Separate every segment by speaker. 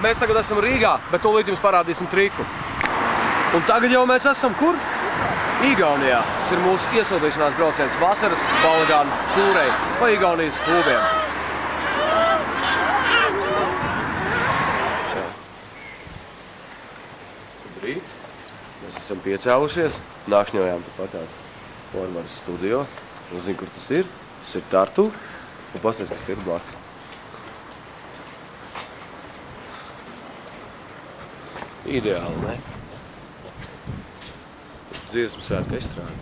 Speaker 1: mēs tagad esam Rīgā, bet tūlīt jums parādīsim triku. Un tagad jau mēs esam kur? Igaunijā. Tas ir mūsu iesildīšanās brauciens vasaras balagānu tūrei pa Igaunijas klubiem. Labrīt. Mēs esam piecēlušies, nākšņojām tupatās Ormaras studio. Es zinu, kur tas ir. Tas ir Tartu. Un pasties, kas ir blakus. Ideāli, ne? Dziesmu svētku estrādi.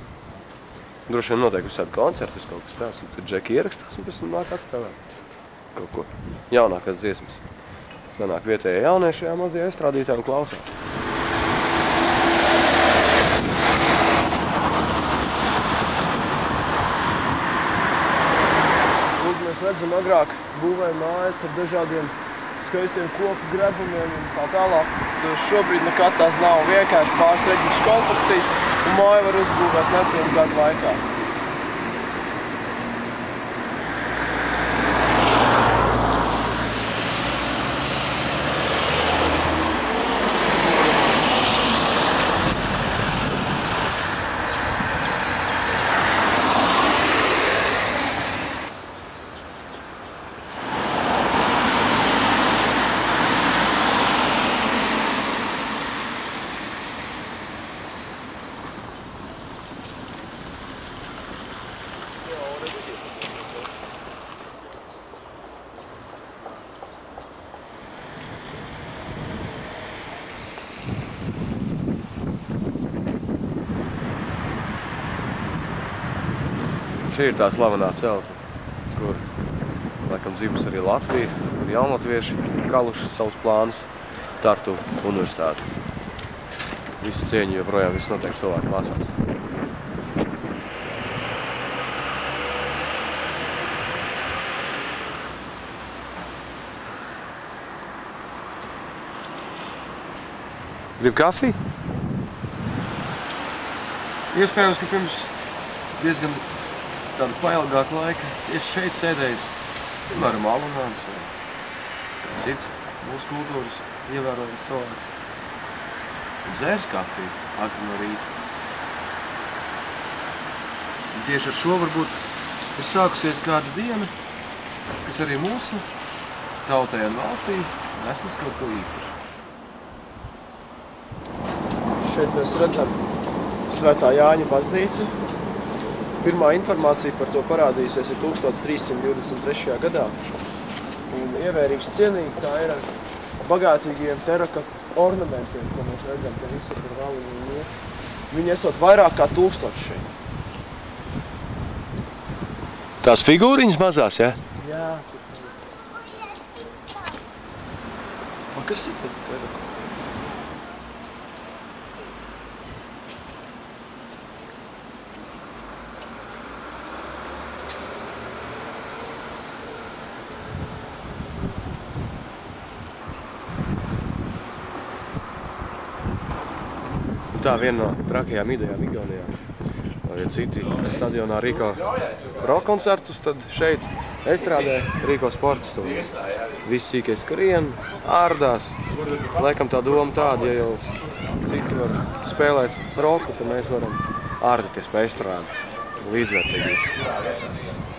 Speaker 1: Droši vien noteikti uz tādu koncertu, kaut kas tāds, un tad Džeki ierakstās un pēc tam nāk atspēlēt kaut ko. Jaunākās dziesmas. Sanāk vietējie jaunieši šajā mazajā estrādītā un klausās. Lūk, mēs redzam, agrāk būvēja mājas ar dažādiem skaistiem koku grebumiem un tā tālāk. Šobrīd nekad tā nav vienkārši pāris reģimas konstrukcijas, un māju var uzbūvēt nepilnu gadu laikā. Šī ir tā slavenā celtne, kur laikam dzīves arī Latvija, kur jaunatvieši kaluši savus plānus Tartu universitāti. Visu cieņu joprojām, viss noteikti cilvēki mācās. Grib kafiju? Iespējams, ka pirms diezgan tādu pailgāku laika tieši šeit sēdējis, piemēram, Alunāns vai kāds cits mūsu kultūras ievērojams cilvēks. Un dzērs kafiju agri no rīta. Un tieši ar šo varbūt ir sākusies kāda diena, kas arī mūsu tautai un valstī nesas kaut ko īpašu. Šeit mēs redzam Svētā Jāņa baznīcu. Pirmā informācija par to parādījusies ir 1323. gadā. Un ievērības cienīgi tā ir ar bagātīgiem teraka ornamentiem, ko mēs redzam, ka visur tur valiņi ir. Viņi esot vairāk kā 1000 šeit. Tās figūriņas mazās, ja? Jā. Un kas ir tad teraka? Tā viena no trakajām idejām Igaunijā. Ja citi stadionā rīko rock koncertus, tad šeit estrādē rīko sporta stundas. Visi sīkie skrien, ārdās. Laikam tā doma tāda, ja jau citi var spēlēt roku, tad mēs varam ārdīties pa estrādi. Līdzvērtīgi.